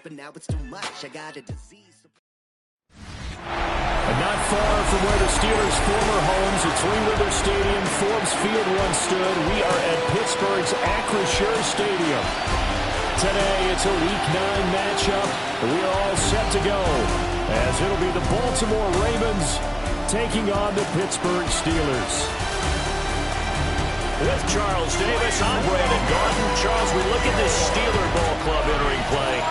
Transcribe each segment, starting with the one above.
but now it's too much. I got a disease. And not far from where the Steelers' former homes at Three River Stadium, Forbes Field once stood, we are at Pittsburgh's Acrisure Stadium. Today, it's a Week 9 matchup, and we are all set to go, as it'll be the Baltimore Ravens taking on the Pittsburgh Steelers. With Charles Davis, I'm Brandon Garden. Charles, we look at this Steeler ball club entering play.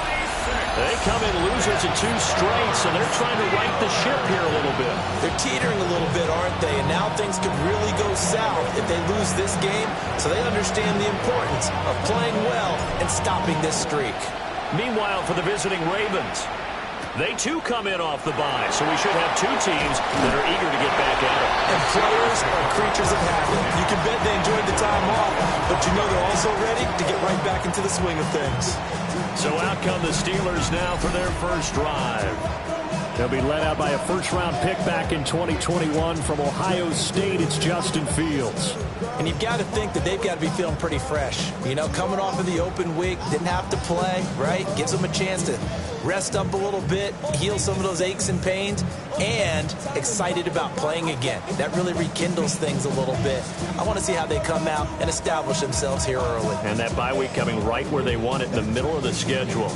They come in losers in 2 straight, so they're trying to right the ship here a little bit. They're teetering a little bit, aren't they? And now things could really go south if they lose this game, so they understand the importance of playing well and stopping this streak. Meanwhile, for the visiting Ravens, they too come in off the bye, so we should have 2 teams that are eager to get back at it. And players are creatures of habit. You can bet they enjoyed the time off, but you know they're also ready to get right back into the swing of things. So out come the Steelers now for their first drive. They'll be led out by a first-round pick back in 2021 from Ohio State. It's Justin Fields. And you've got to think that they've got to be feeling pretty fresh. You know, coming off of the open week, didn't have to play, right? Gives them a chance to rest up a little bit, heal some of those aches and pains, and excited about playing again. That really rekindles things a little bit. I want to see how they come out and establish themselves here early. And that bye week coming right where they want it, in the middle of the schedule.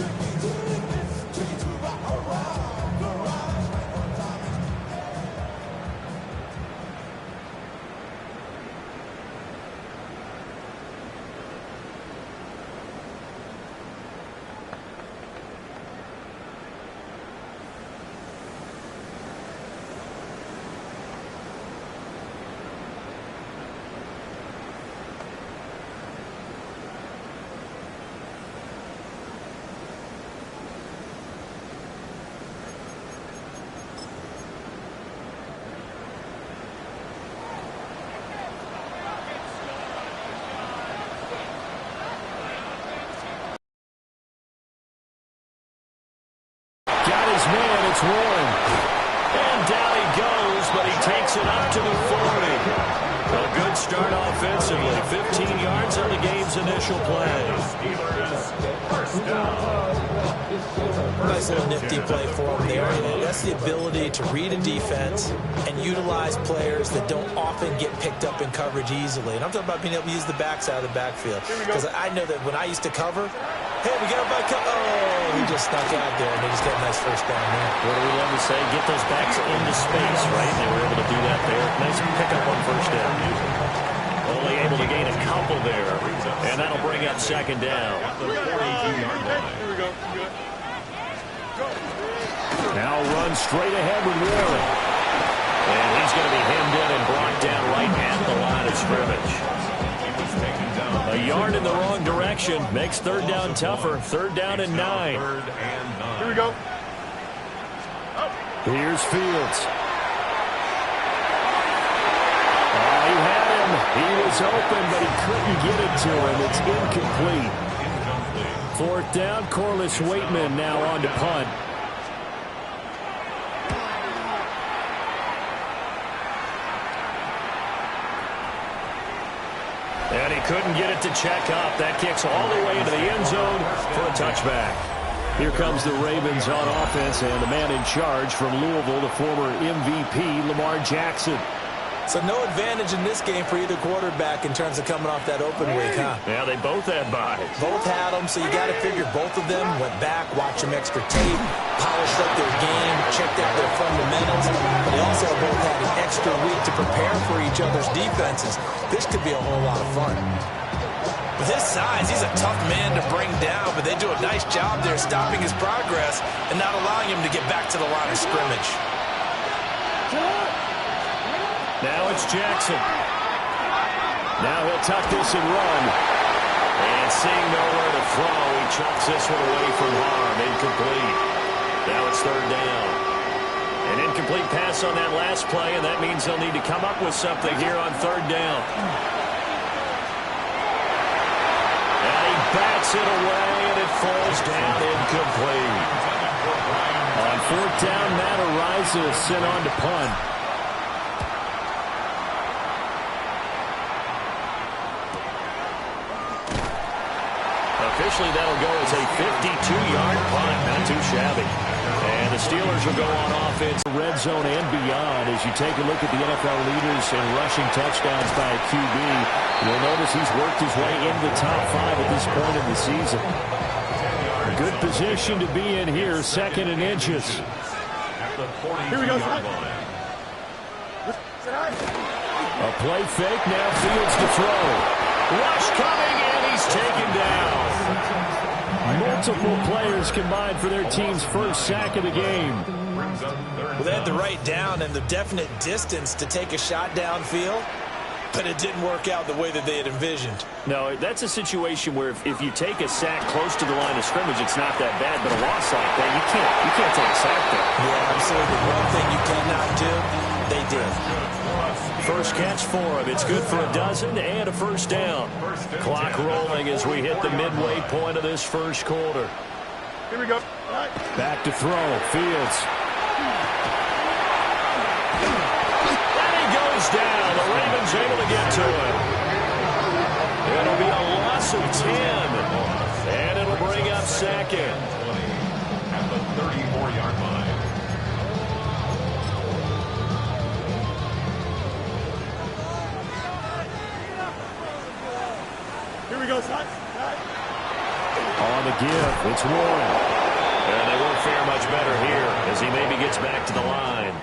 Man, it's Warren. And down he goes, but he takes it up to the 40. A good start offensively. 15 yards on the game's initial play. Nice little nifty play for them there. That's the ability to read a defense and utilize players that don't often get picked up in coverage easily. And I'm talking about being able to use the backside of the backfield. Because I know that when I used to cover, hey, we got a back. Oh, he just snuck out there, and they just got a nice first down there. What do we love to say? Get those backs into space, right? They were able to do that there. Nice pickup on first down. Only able to gain a couple there, and that'll bring up second down. Now run straight ahead with Warren. And he's going to be hemmed in and brought down right at the line of scrimmage. A yard in the wrong direction makes third down tougher. 3rd down and 9. Here we go. Here's Fields. He had him. He was open, but he couldn't get it to him. It's incomplete. 4th down, Corliss Waitman now on to punt. And he couldn't get it to check up. That kicks all the way into the end zone for a touchback. Here comes the Ravens on offense, and the man in charge from Louisville, the former MVP, Lamar Jackson. So no advantage in this game for either quarterback in terms of coming off that open week, huh? Yeah, they both had byes. Both had them, so you got to figure both of them went back, watched some extra tape, polished up their game, checked out their fundamentals, but they also both had an extra week to prepare for each other's defenses. This could be a whole lot of fun. With his size, he's a tough man to bring down, but they do a nice job there stopping his progress and not allowing him to get back to the line of scrimmage. Now it's Jackson. Now he'll tuck this and run. And seeing nowhere to throw, he chucks this one away from harm. Incomplete. Now it's 3rd down. An incomplete pass on that last play, and that means they'll need to come up with something here on 3rd down. And he bats it away, and it falls down incomplete. On 4th down, Matt Ariza is sent on to punt. officially that'll go as a 52-yard punt. Not too shabby. And the Steelers will go on offense, red zone and beyond. As you take a look at the NFL leaders in rushing touchdowns by a QB, you'll notice he's worked his way into the top 5 at this point in the season. Good position to be in here, 2nd and inches. Here we go. A play fake, now Fields to throw. Rush coming, and he's taken down. Multiple players combined for their team's first sack of the game. Well, they had the right down and the definite distance to take a shot downfield, but it didn't work out the way that they had envisioned. No, that's a situation where if you take a sack close to the line of scrimmage, it's not that bad, but a loss like that, you can't take a sack there. Yeah, absolutely. One thing you cannot do, they did. First catch for him. It's good for a dozen and a first down. Clock rolling as we hit the midway point of this first quarter. Here we go. Back to throw. Fields. And he goes down. The Ravens able to get to him. It'll be a loss of 10. And it'll bring up 2nd. At the 34-yard line. Here we go, son. On the give, it's Warren. And they won't fare much better here as he maybe gets back to the line.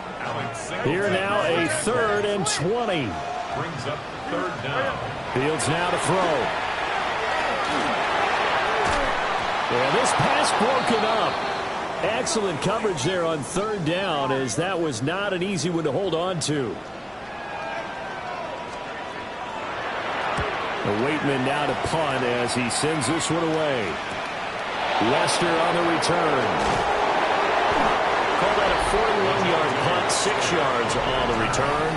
Here now a 3rd and 20. Brings up 3rd down. Fields now to throw. And this pass broken up. Excellent coverage there on 3rd down, as that was not an easy one to hold on to. Waitman now to punt as he sends this one away. Lester on the return. Call that a 41-yard punt, 6 yards on the return.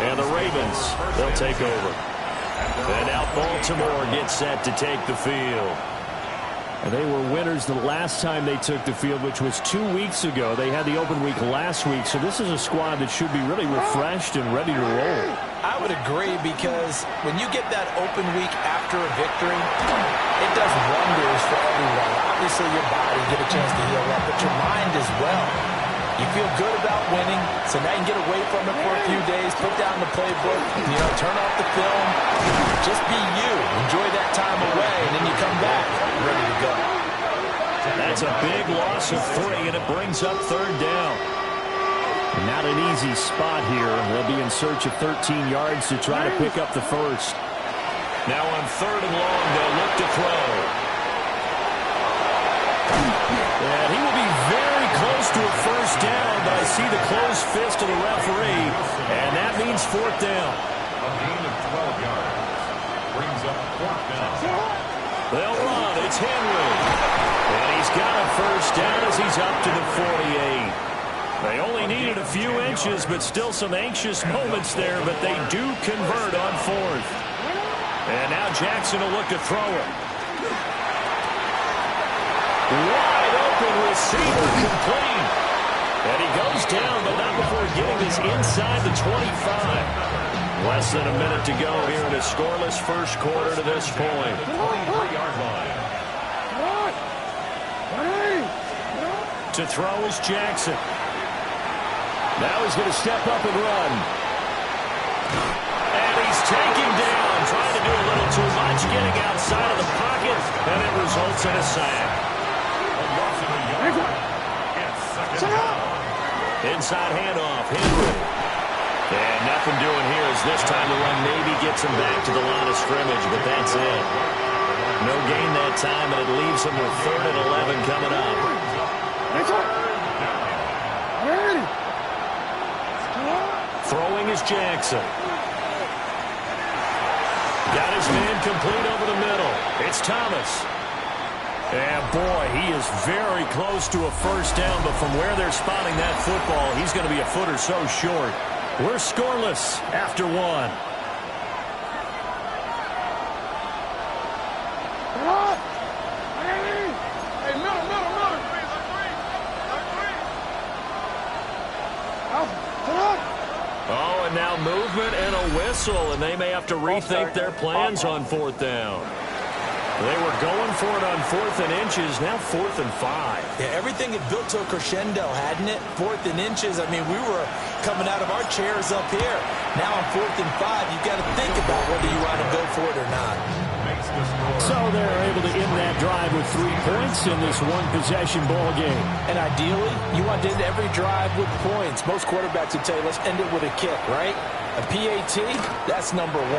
And the Ravens, they'll take over. And now Baltimore gets set to take the field. And they were winners the last time they took the field, which was 2 weeks ago. They had the open week last week, so this is a squad that should be really refreshed and ready to roll. I would agree, because when you get that open week after a victory, it does wonders for everyone. Obviously, your body get a chance to heal up, but your mind as well. You feel good about winning, so now you can get away from it for a few days, put down the playbook, turn off the film, just be you. Enjoy that time away, and then you come back ready to go. That's a big loss of 3, and it brings up 3rd down. Not an easy spot here. They'll be in search of 13 yards to try to pick up the first. Now on 3rd and long, they'll look to throw. And he will be very close to a first down, but I see the closed fist of the referee, and that means 4th down. A gain of 12 yards. Brings up 4th down. They'll run. It's Henry. And he's got a first down as he's up to the 48. They only needed a few inches, but still some anxious moments there, but they do convert on 4th. And now Jackson will look to throw it. Wide open receiver, complete. And he goes down, but not before getting this inside the 25. Less than a minute to go here in a scoreless first quarter to this point. 23-yard line. To throw is Jackson. Now he's going to step up and run. And he's taken down, trying to do a little too much, getting outside of the pocket, and it results in a sack. Inside handoff, Henry. And nothing doing here as this time the run maybe gets him back to the line of scrimmage, but that's it. No gain that time, and it leaves him with 3rd and 11 coming up. Throwing is Jackson. Got his man complete over the middle. It's Thomas. And boy, he is very close to a first down, but from where they're spotting that football, he's going to be a foot or so short. We're scoreless after 1. Oh, and now movement and a whistle, and they may have to rethink their plans on 4th down. They were going for it on 4th and inches, now 4th and 5. Yeah, everything had built to a crescendo, hadn't it? 4th and inches. I mean, we were coming out of our chairs up here. Now on 4th and 5, you've got to think about whether you want to go for it or not. So they're able to end that drive with 3 points in this one-possession ball game. And ideally, you want to end every drive with points. Most quarterbacks would tell you, let's end it with a kick, right? A PAT, that's number 1.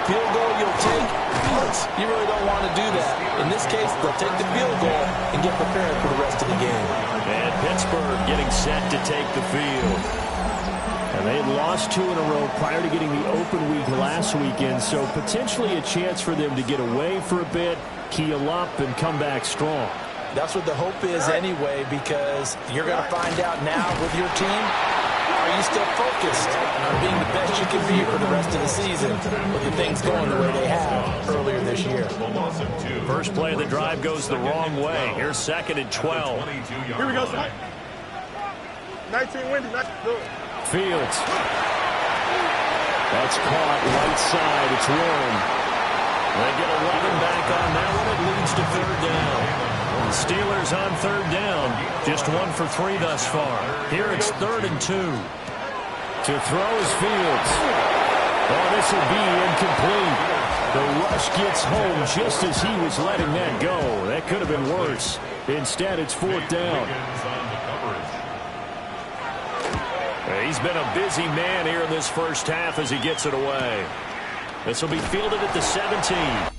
Field goal you'll take, punts, you really don't want to do that. In this case, they'll take the field goal and get prepared for the rest of the game. And Pittsburgh getting set to take the field. And they had lost 2 in a row prior to getting the open week last weekend, so potentially a chance for them to get away for a bit, keel up, and come back strong. That's what the hope is anyway, because you're going to find out now with your team, are you still focused on being the best you can be for the rest of the season with the things going the way they have earlier this year? First play of the drive goes the wrong way. Here's 2nd and 12. Here we go, son. 19 windy, 19 good. Fields. That's caught right side. It's Warren. They get 11 back on that one. It leads to 3rd down. The Steelers on 3rd down. Just 1 for 3 thus far. Here it's 3rd and 2. To throw is Fields. Oh, this will be incomplete. The rush gets home just as he was letting that go. That could have been worse. Instead, it's 4th down. He's been a busy man here in this first half as he gets it away. This will be fielded at the 17.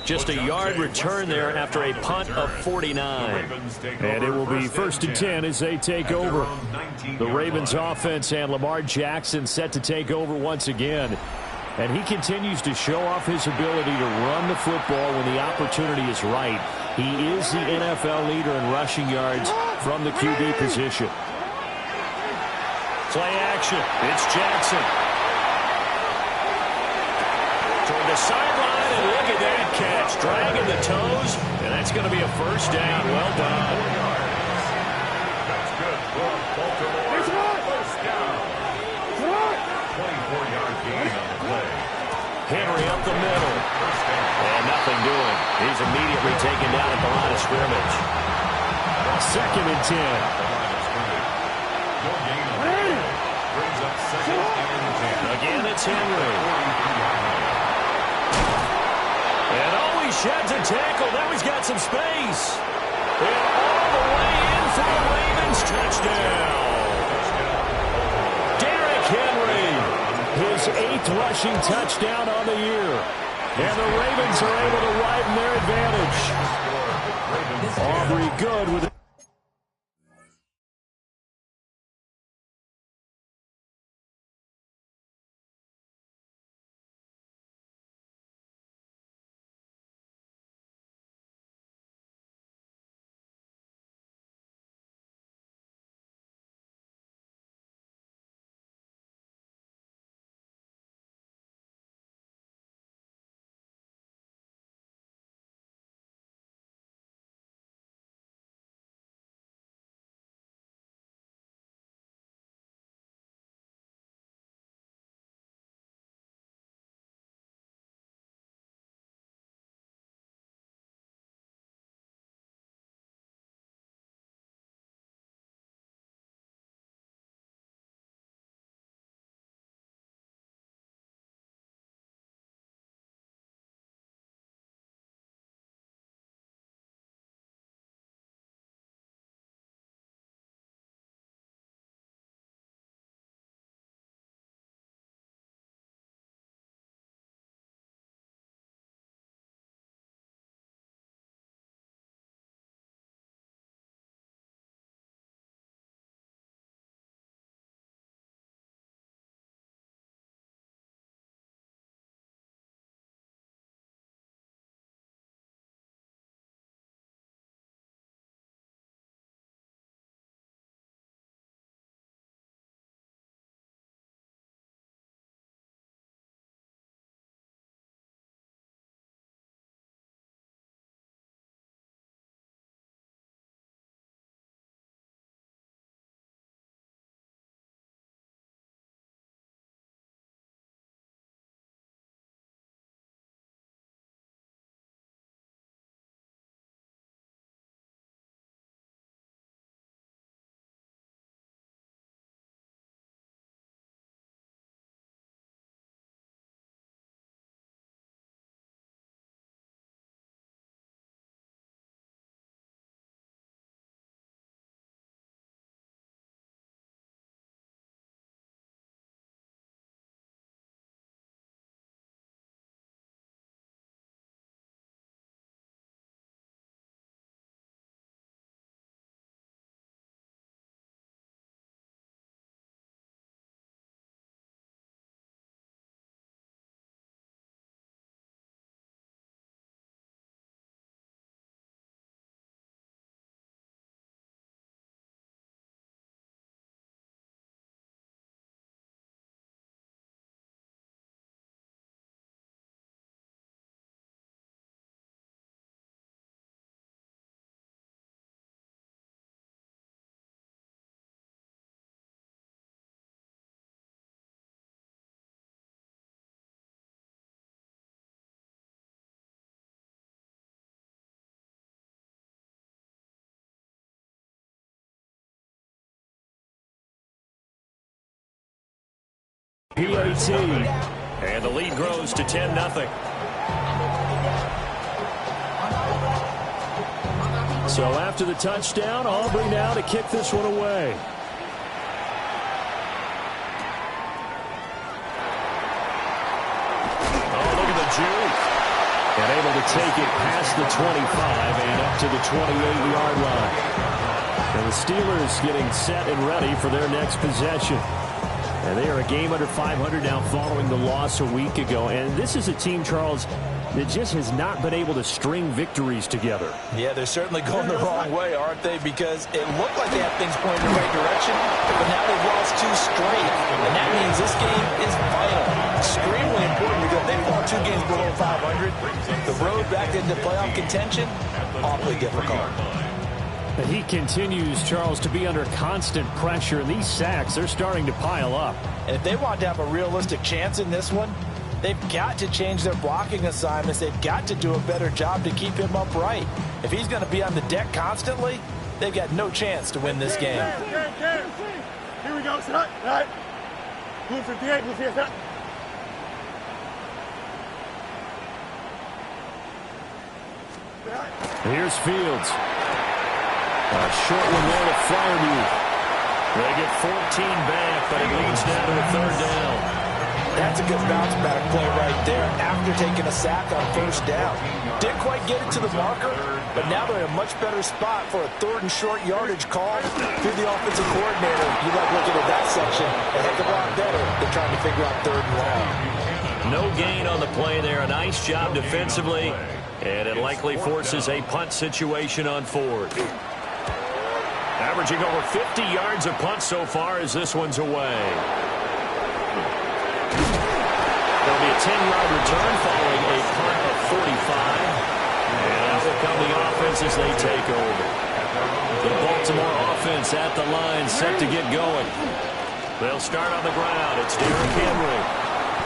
Just a yard return there after a punt of 49. And it will be 1st and 10 as they take over. The Ravens offense and Lamar Jackson set to take over once again. And he continues to show off his ability to run the football when the opportunity is right. He is the NFL leader in rushing yards from the QB position. Play action. It's Jackson. Toward the sideline, and look at that catch. Dragging the toes, and that's going to be a 1st down. Well done. That's good for Baltimore. First down. 24-yard gain on the play. Henry up the middle. And nothing doing. He's immediately taken down at the line of scrimmage. 2nd and 10. No gain on the play. Brings up 2nd and 10. Again, it's Henry. And oh, he sheds a tackle. Now he's got some space. And all the way in for the Ravens touchdown. Derrick Henry. His 8th rushing touchdown on the year. And the Ravens are able to widen their advantage. Aubrey good with it. PAT. And the lead grows to 10-0. So after the touchdown, Aubrey now to kick this one away. Oh, look at the juke. And able to take it past the 25 and up to the 28-yard line. And the Steelers getting set and ready for their next possession. And they are a game under 500 now following the loss a week ago. And this is a team, Charles, that just has not been able to string victories together. Yeah, they're certainly going the wrong way, aren't they? Because it looked like they had things pointing in the right direction, but now they've lost 2 straight. And that means this game is vital. Extremely important because they fall 2 games below 500. The road back into playoff contention, awfully difficult. And he continues, Charles, to be under constant pressure. And these sacks, they're starting to pile up. And if they want to have a realistic chance in this one, they've got to change their blocking assignments. They've got to do a better job to keep him upright. If he's going to be on the deck constantly, they've got no chance to win this game. Here we go. Sit up. All right. Blue 58. Blue 58. Here's Fields. A short one there to Fryermuth. They get 14 back, but it leads down to a 3rd down. That's a good bounce back play right there after taking a sack on 1st down. Didn't quite get it to the marker, but now they're in a much better spot for a 3rd and short yardage call through the offensive coordinator. You like looking at that section a heck of a lot better than trying to figure out 3rd and long. No gain on the play there. A nice job defensively, and it likely forces a punt situation on 4th. Averaging over 50 yards a punt so far as this one's away. There'll be a 10-yard return following a punt of 45. And out will come the offense as they take over. The Baltimore offense at the line, set to get going. They'll start on the ground. It's Derrick Henry.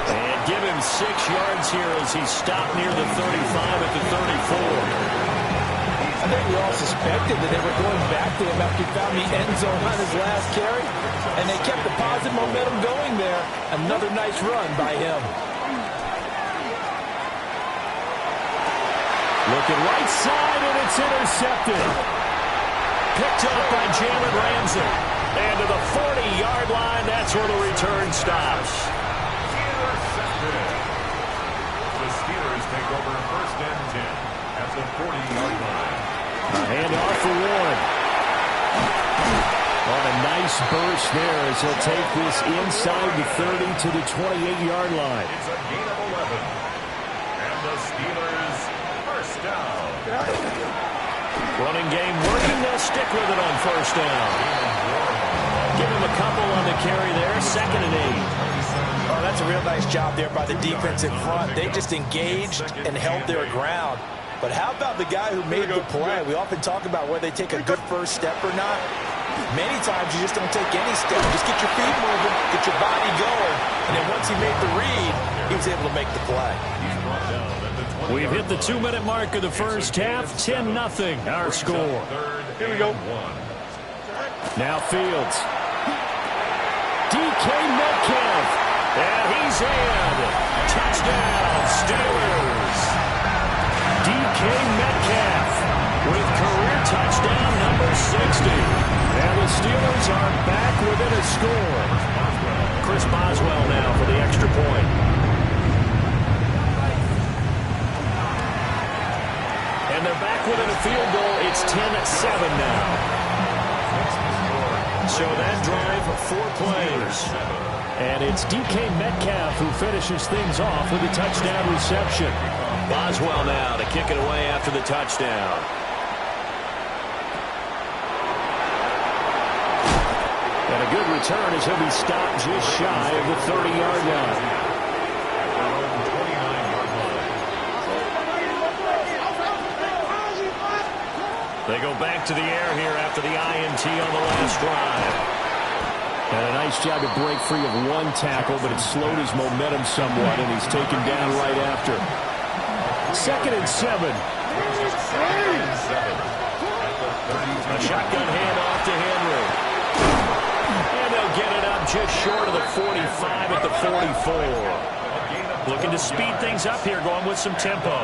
And give him 6 yards here as he's stopped near the 35 at the 34. I think we all suspected that they were going back to him after he found the end zone on his last carry, and they kept the positive momentum going there. Another nice run by him. Looking right side, and it's intercepted. Picked up by Jalen Ramsey. And to the 40-yard line, that's where the return stops. The Steelers take over 1st and 10 at the 40-yard line. A handoff for Warren. On a nice burst there as he'll take this inside the 30 to the 28-yard line. It's a gain of 11. And the Steelers 1st down. Running game working. They'll stick with it on 1st down. Give him a couple on the carry there. 2nd and 8. Oh, that's a real nice job there by the defense in front. They just engaged and held their ground. But how about the guy who made the play? We often talk about whether they take a good first step or not. Many times you just don't take any step. Just get your feet moving, get your body going. And then once he made the read, he was able to make the play. We've hit the 2-minute mark of the first half. 10-0 our score. Here we go. Now Fields. DK Metcalf. And he's in. Touchdown, Steelers. DK Metcalf with career touchdown number 60. And the Steelers are back within a score. Chris Boswell now for the extra point. And they're back within a field goal. It's 10-7 now. So that drive, 4 plays. And it's DK Metcalf who finishes things off with a touchdown reception. Boswell now to kick it away after the touchdown. And a good return as he'll be stopped just shy of the 30-yard line. They go back to the air here after the INT on the last drive. And a nice job to break free of one tackle, but it slowed his momentum somewhat, and he's taken down right after. 2nd and 7. A shotgun handoff to Henry. And they'll get it up just short of the 45 at the 44. Looking to speed things up here, going with some tempo.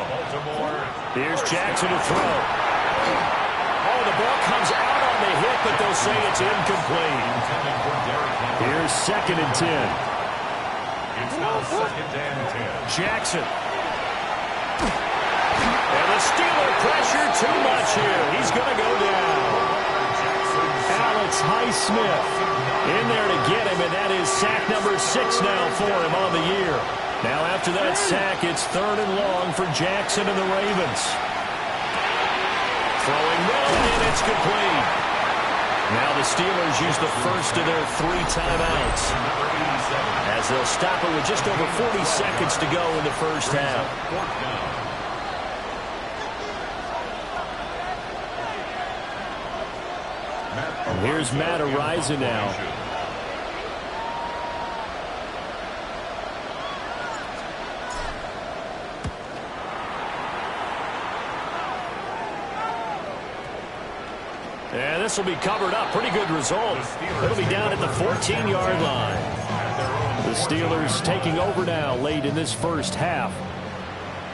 Here's Jackson to throw. Oh, the ball comes out on the hit, but they'll say it's incomplete. Here's 2nd and 10. It's now 2nd and 10. Jackson. And the Steeler pressure too much here. He's going to go down. Alex Highsmith in there to get him, and that is sack number 6 now for him on the year. Now after that sack, it's 3rd and long for Jackson and the Ravens. Throwing middle, and it's complete. Now the Steelers use the first of their 3 timeouts, as they'll stop it with just over 40 seconds to go in the first half. Here's Matt Ariza now. And this will be covered up. Pretty good result. It'll be down at the 14-yard line. The Steelers taking over now late in this first half.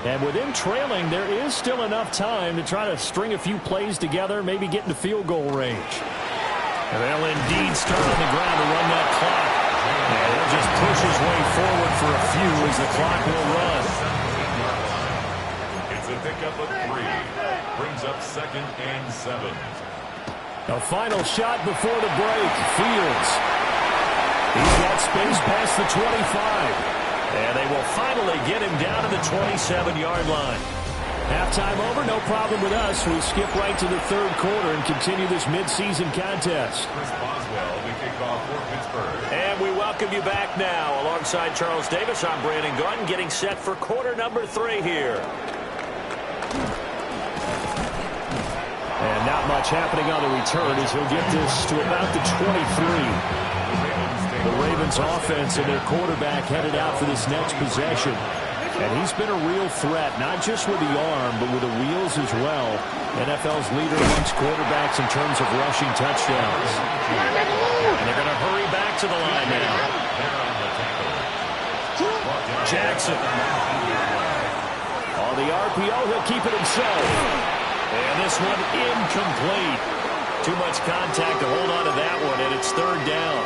And with them trailing, there is still enough time to try to string a few plays together, maybe get into field goal range. And they'll indeed start on the ground to run that clock. And he'll just push his way forward for a few as the clock will run. It's a pickup of 3. Brings up 2nd and 7. A final shot before the break. Fields. He's got space past the 25. And they will finally get him down to the 27-yard line. Halftime over, no problem with us. We skip right to the 3rd quarter and continue this midseason contest. Chris Boswell, the kickoff for Pittsburgh. And we welcome you back now. Alongside Charles Davis, I'm Brandon Gaudin, getting set for quarter number 3 here. And not much happening on the return as he'll get this to about the 23. The Ravens offense and their quarterback headed out for this next possession. And he's been a real threat, not just with the arm, but with the wheels as well. NFL's leader amongst quarterbacks in terms of rushing touchdowns. And they're going to hurry back to the line now. Jackson. On the RPO, he'll keep it himself. And this one incomplete. Too much contact to hold on to that one, and it's 3rd down.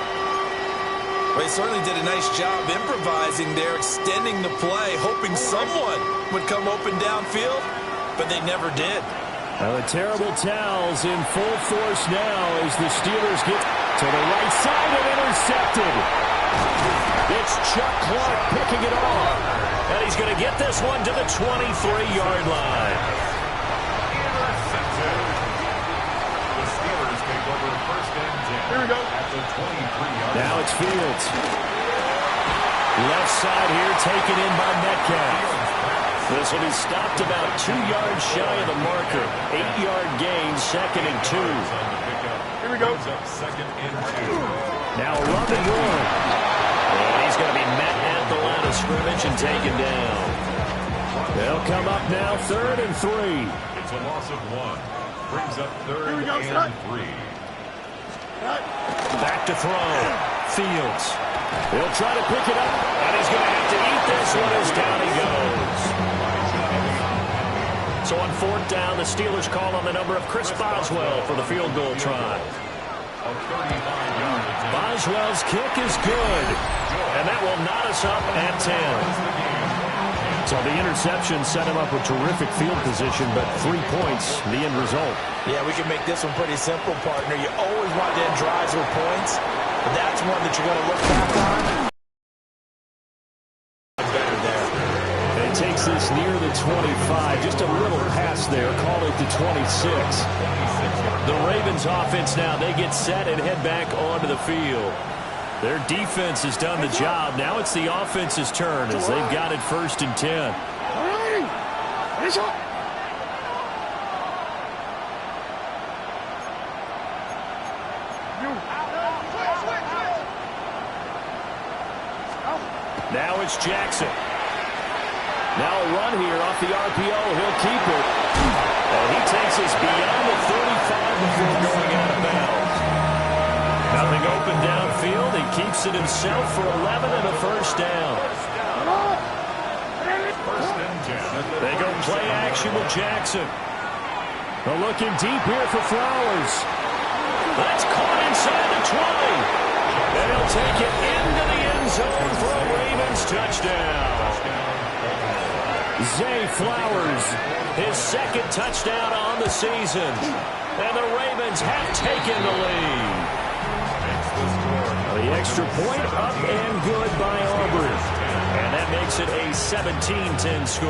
Well, he certainly did a nice job improvising there, extending the play, hoping someone would come open downfield, but they never did. Well, the terrible towels in full force now as the Steelers get to the right side and intercepted. It's Chuck Clark picking it off, and he's going to get this one to the 23-yard line. The Steelers take over 1st and 10. Here we go. At the 23-yard line. Now it's Fields. Left side here taken in by Metcalf. This will be stopped about 2 yards shy of the marker. 8-yard gain, 2nd and 2. Here we go. 2nd and 2. Now a run and run. And he's going to be met at the line of scrimmage and taken down. They'll come up now 3rd and 3. It's a loss of 1. Brings up 3rd Here we go, and 3. Back to throw. Fields. He'll try to pick it up, and he's going to have to eat this one as down he goes. So on 4th down, the Steelers call on the number of Chris Boswell for the field goal try. Boswell's kick is good, and that will knot us up at 10. So the interception set him up with terrific field position, but 3 points, the end result. Yeah, we can make this one pretty simple, partner. You always want to end drives with points, but that's one that you're going to look back on. Better there. And it takes this near the 25, just a little pass there, call it the 26. The Ravens offense now, they get set and head back onto the field. Their defense has done the job. Now it's the offense's turn as they've got it 1st and 10. Now it's Jackson. Now a run here off the RPO. He'll keep it. And he takes us beyond the 35 before going out of bounds. Now Coming open downfield, he keeps it himself for 11 and a first down. First and 10. They go play action with Jackson. They're looking deep here for Flowers. That's caught inside the 20. And he'll take it into the end zone for a Ravens touchdown. Zay Flowers, his second touchdown on the season. And the Ravens have taken the lead. The extra point up and good by Auburn. And that makes it a 17-10 score.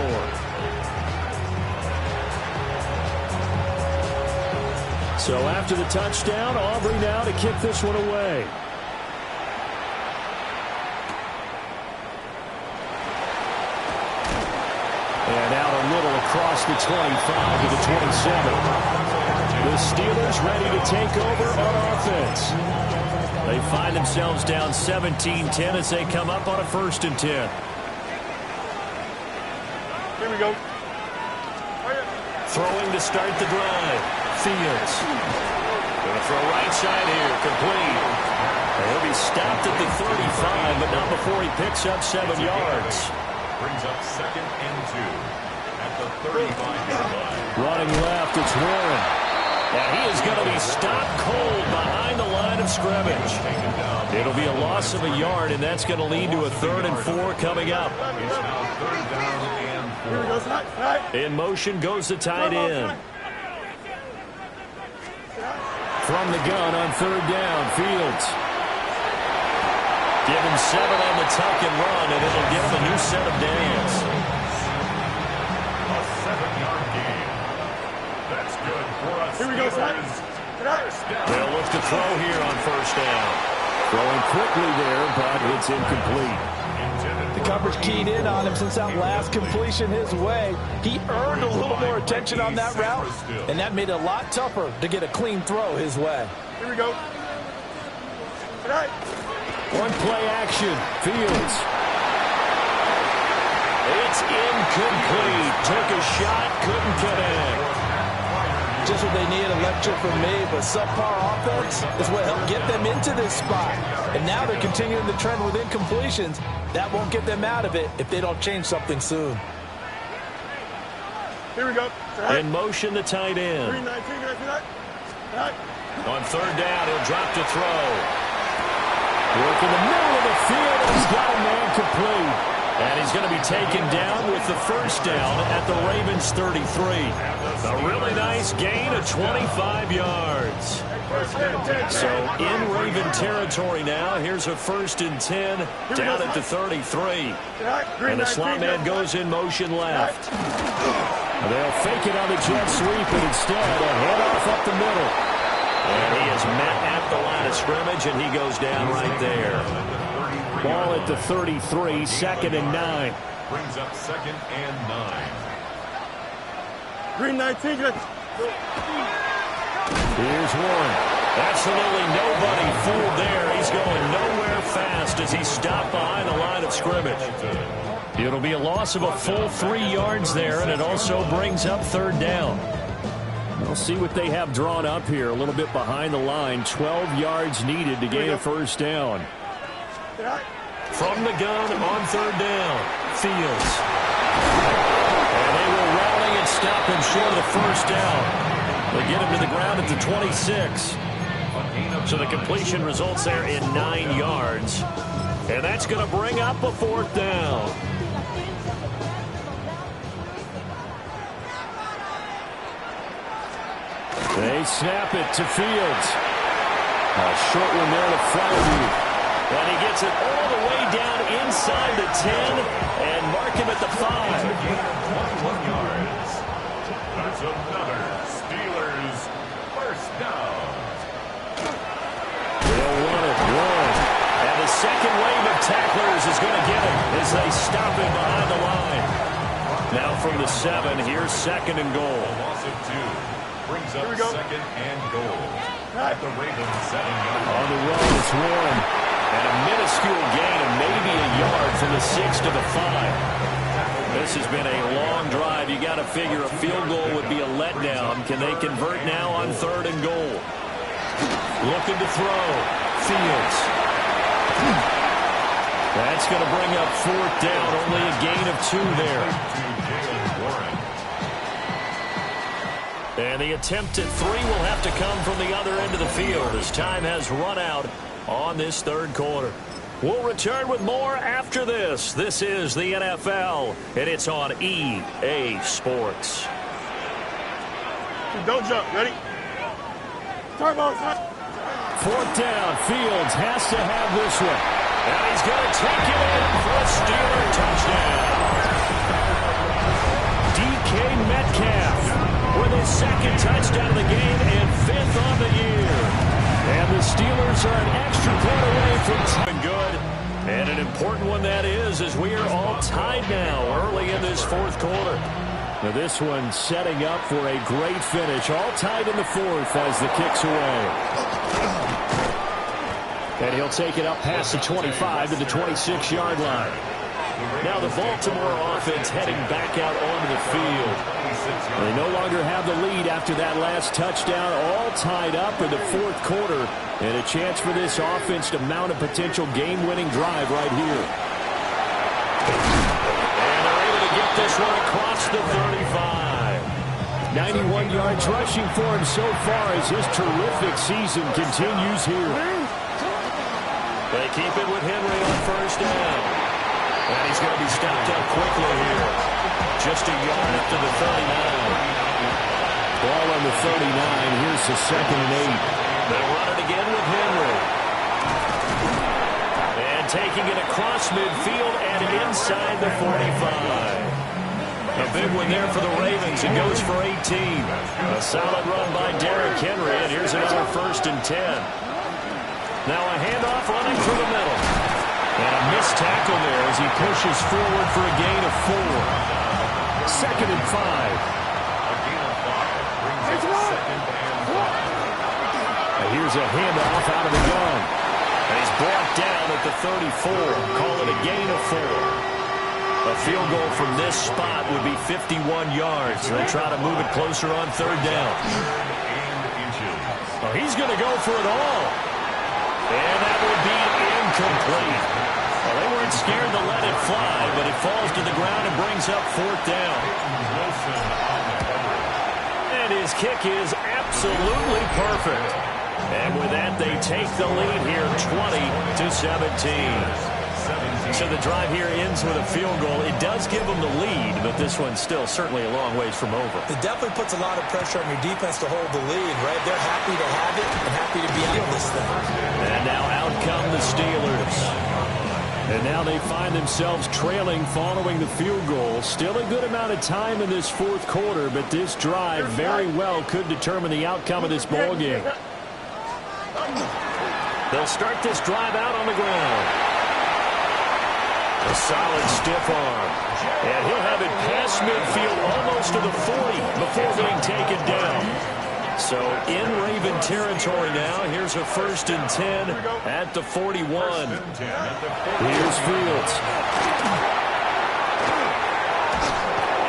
So after the touchdown, Aubrey now to kick this one away. And out a little across the 25 to the 27. The Steelers ready to take over on offense. They find themselves down 17-10 as they come up on a 1st and 10. Here we go. Throwing to start the drive. Fields. Going to throw right side here. Complete. And he'll be stopped at the 35, but not before he picks up 7 yards. Brings up 2nd and 2 at the 35-yard line. Running left, it's Warren. And he is going to be stopped cold behind the line of scrimmage. It'll be a loss of a yard, and that's going to lead to a 3rd and 4 coming up. It's now 3rd down and 4. In motion goes the tight end. From the gun on 3rd down, Fields. Give him 7 on the tuck and run, and it'll give him a new set of downs. A 7-yard gain. That's good for us. Here we go, son. They'll look to throw here on 1st down. Throwing quickly there, but it's incomplete. The coverage keyed in on him since that last completion his way. He earned a little more attention on that route, and that made it a lot tougher to get a clean throw his way. Here we go. One play action, Fields. It's incomplete. Took a shot, couldn't connect. Just what they need, a lecture from me, but subpar offense is what helped get them into this spot. And now they're continuing the trend with incompletions. That won't get them out of it if they don't change something soon. Here we go. In motion, the tight end. 3-19, On 3rd down, he'll drop to throw. Work in the middle of the field, and he's got a man complete. And he's going to be taken down with the 1st down at the Ravens 33. A really nice gain of 25 yards. So in Raven territory now. Here's a 1st and 10 down at the 33. And the slot man goes in motion left. They'll fake it on the jet sweep, and instead a handoff up the middle. And he is met at the line of scrimmage, and he goes down right there. Ball at the 33, 2nd and 9. Brings up 2nd and 9. Green 19. Here's Warren. Absolutely nobody fooled there. He's going nowhere fast as he's stopped behind the line of scrimmage. It'll be a loss of a full 3 yards there, and it also brings up 3rd down. We'll see what they have drawn up here. A little bit behind the line. 12 yards needed to gain a 1st down. From the gun on 3rd down, Fields. And they will rally and stop him short of the 1st down. They get him to the ground at the 26. So the completion results there in 9 yards. And that's going to bring up a 4th down. They snap it to Fields. A short one there to Flaherty. And he gets it all the way down inside the 10 and mark him at the 5. 21 yards. That's another Steelers 1st down. They'll run it one. And the second wave of tacklers is going to get him as they stop him behind the line. Now from the 7, here's 2nd and goal. A loss of 2. Brings up 2nd and goal. At the Ravens 7-yard line. On the run, it's Warren. And a minuscule gain of maybe a yard from the 6 to the 5. This has been a long drive. You got to figure a field goal would be a letdown. Can they convert now on 3rd and goal? Looking to throw. Fields. That's going to bring up fourth down. Only a gain of 2 there. And the attempt at 3 will have to come from the other end of the field as time has run out on this third quarter. We'll return with more after this. This is the NFL, and it's on EA Sports. Don't jump. Ready? Turn ball. Fourth down. Fields has to have this one. And he's going to take it in for a Steeler touchdown. DK Metcalf with his second touchdown of the game and 5th on the year. And the Steelers are an extra point away from good. And an important one that is, as we are all tied now early in this fourth quarter. Now this one setting up for a great finish. All tied in the fourth as the kick's away. And he'll take it up past the 25 to the 26-yard line. Now the Baltimore offense heading back out onto the field. They no longer have the lead after that last touchdown. All tied up in the fourth quarter. And a chance for this offense to mount a potential game-winning drive right here. And they're able to get this one across the 35. 91 yards rushing for him so far as his terrific season continues here. They keep it with Henry on first down. And he's going to be stopped up quickly here. Just a yard up to the 39. Ball on the 39. Here's the 2nd and 8. They'll run it again with Henry. And taking it across midfield and inside the 45. A big one there for the Ravens. It goes for 18. A solid run by Derrick Henry. And here's another 1st and 10. Now a handoff running through the middle. And a missed tackle there as he pushes forward for a gain of 4. 2nd and 5. Here's a handoff out of the gun. And he's brought down at the 34. Call it a gain of 4. A field goal from this spot would be 51 yards. They'll try to move it closer on 3rd down. Oh, he's going to go for it all. And that would be incomplete. Well, they weren't scared to let it fly, but it falls to the ground and brings up 4th down. And his kick is absolutely perfect. And with that, they take the lead here 20-17. So the drive here ends with a field goal. It does give them the lead, but this one's still certainly a long ways from over. It definitely puts a lot of pressure on your defense to hold the lead, right? They're happy to have it and happy to be out of this thing. And now out come the Steelers. And now they find themselves trailing following the field goal. Still a good amount of time in this fourth quarter, but this drive very well could determine the outcome of this ball game. They'll start this drive out on the ground. A solid stiff arm. And he'll have it past midfield almost to the 40 before being taken down. So in Raven territory now. Here's a 1st and 10 at the 41. Here's Fields.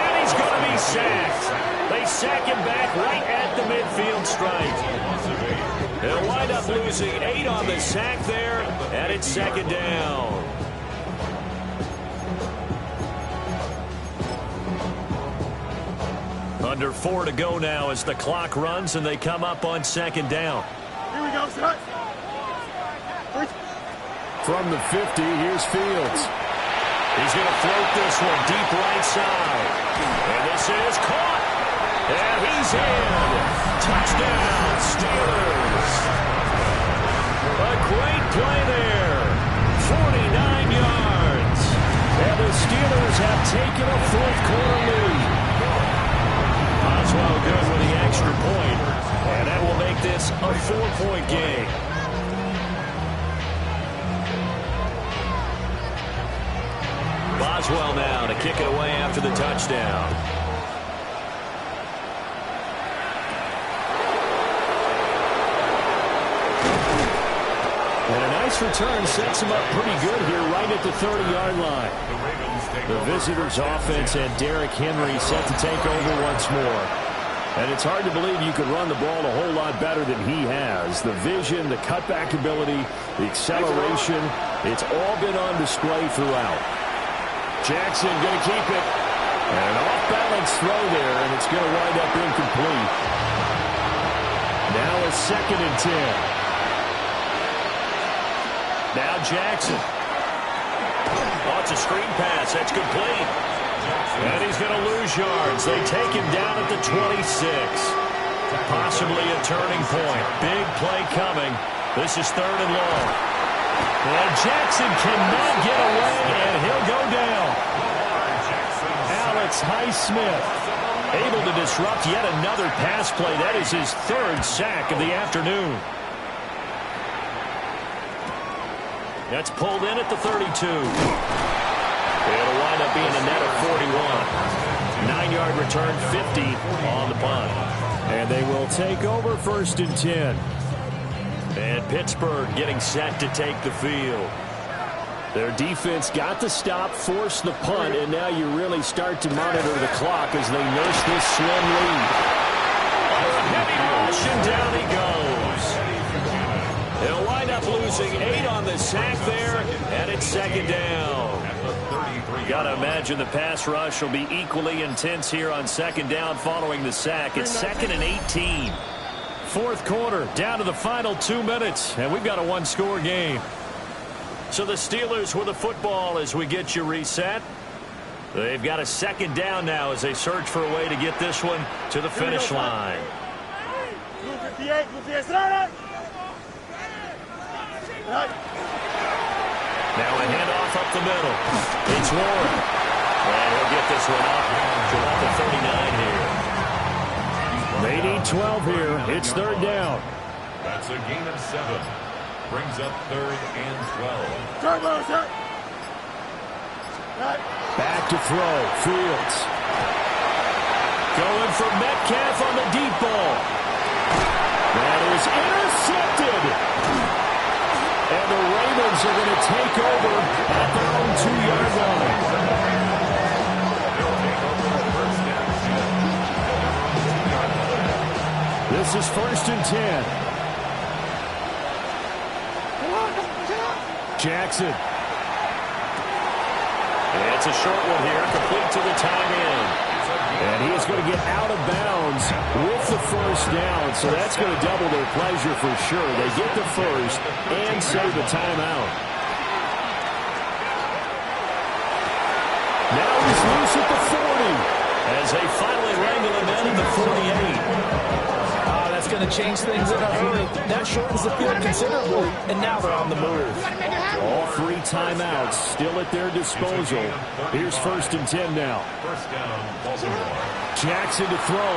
And he's going to be sacked. They sack him back right at the midfield stripe. They'll wind up losing 8 on the sack there, and it's 2nd down. Under 4 to go now as the clock runs, and they come up on 2nd down. Here we go, son. From the 50, here's Fields. He's going to float this one deep right side. And this is caught. And he's in. Touchdown, Steelers. A great play there. 49 yards. And the Steelers have taken a fourth quarter lead. Oswald good with the extra point. And that will make this a 4-point game. Boswell now to kick it away after the touchdown. And a nice return sets him up pretty good here right at the 30-yard line. The visitors' offense and Derrick Henry set to take over once more. And it's hard to believe you could run the ball a whole lot better than he has. The vision, the cutback ability, the acceleration, it's all been on display throughout. Jackson going to keep it. And an off-balance throw there, and it's going to wind up incomplete. Now a 2nd and 10. Now Jackson. Oh, it's a screen pass. That's complete. And he's going to lose yards. They take him down at the 26. Possibly a turning point. Big play coming. This is 3rd and long. And Jackson cannot get away, and he'll go down. Alex Highsmith able to disrupt yet another pass play. That is his 3rd sack of the afternoon. That's pulled in at the 32. It'll wind up being a net of 41. 9-yard return, 50 on the punt. And they will take over 1st and 10. And Pittsburgh getting set to take the field. Their defense got the stop, forced the punt, and now you really start to monitor the clock as they nurse this slim lead. Heavy rush, and down he goes. They'll wind up losing 8 on the sack there, and it's 2nd down. Got to imagine the pass rush will be equally intense here on 2nd down following the sack. It's 2nd and 18. 4th quarter, down to the final 2 minutes, and we've got a 1-score game. So the Steelers with the football as we get you reset. They've got a 2nd down now as they search for a way to get this one to the finish line. Now a handoff up the middle. It's Warren. And he'll get this one up to about the 39 here. They need 12 here. It's 3rd down. That's a gain of 7. Brings up 3rd and 12. Back to throw. Fields. Going for Metcalf on the deep ball. That is intercepted. And the Ravens are going to take over at their own 2-yard line. This is 1st and 10. Jackson. And it's a short one here, complete to the tight end. And he is going to get out of bounds with the 1st down, so that's going to double their pleasure for sure. They get the 1st and save the timeout. Now he's loose at the 40 as they finally wrangle him in at the 48. That's going to change things up. That shortens the field considerably, and now they're on the move. All 3 timeouts still at their disposal. Here's 1st and 10 now. 1st down, Baltimore. Jackson to throw.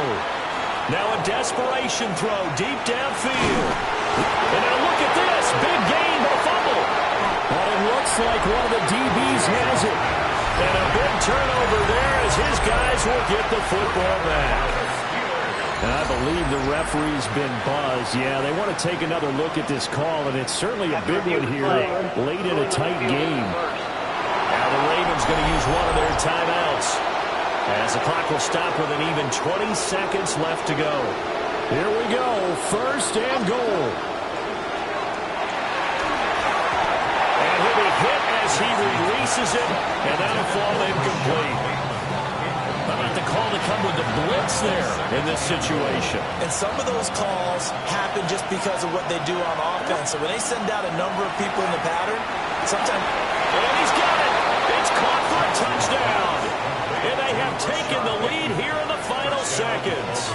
Now a desperation throw deep downfield. And now look at this. Big gain, but a fumble. But it looks like one of the DBs has it. And a big turnover there as his guys will get the football back. And I believe the referee's been buzzed. Yeah, they want to take another look at this call, and it's certainly a big one here late in a tight game. Now the Ravens going to use one of their timeouts as the clock will stop with an even 20 seconds left to go. Here we go, 1st and goal. And he'll be hit as he releases it, and that'll fall incomplete. How about the call to come with the blitz there in this situation? And some of those calls happen just because of what they do on offense. So when they send out a number of people in the pattern, sometimes... And he's got it! It's caught for a touchdown! And they have taken the lead here in the final seconds.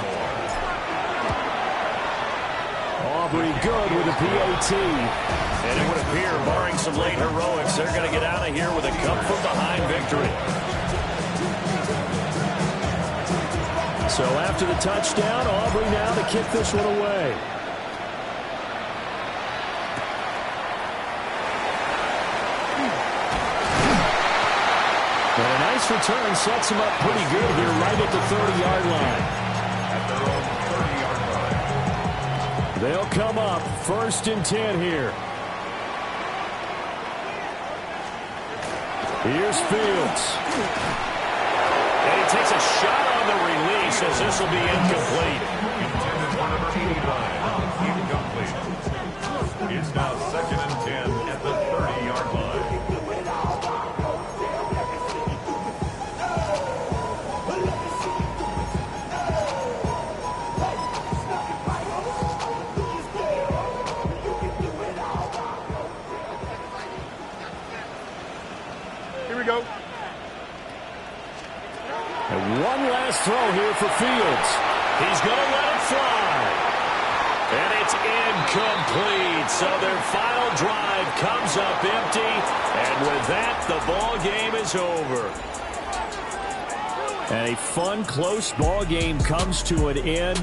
Aubrey good with a PAT. And it would appear, barring some late heroics, they're going to get out of here with a come-from-behind victory. So after the touchdown, Aubrey now to kick this one away. And a nice return sets him up pretty good here right at the 30-yard line. At their own 30-yard line. They'll come up 1st and 10 here. Here's Fields. And he takes a shot on on the release as this will be incomplete. Intended for number 89. Incomplete. It's now 2nd and 10 at the 30-yard line. Here we go. And one last throw here for Fields. He's going to let it fly. And it's incomplete. So their final drive comes up empty. And with that, the ball game is over. And a fun, close ball game comes to an end.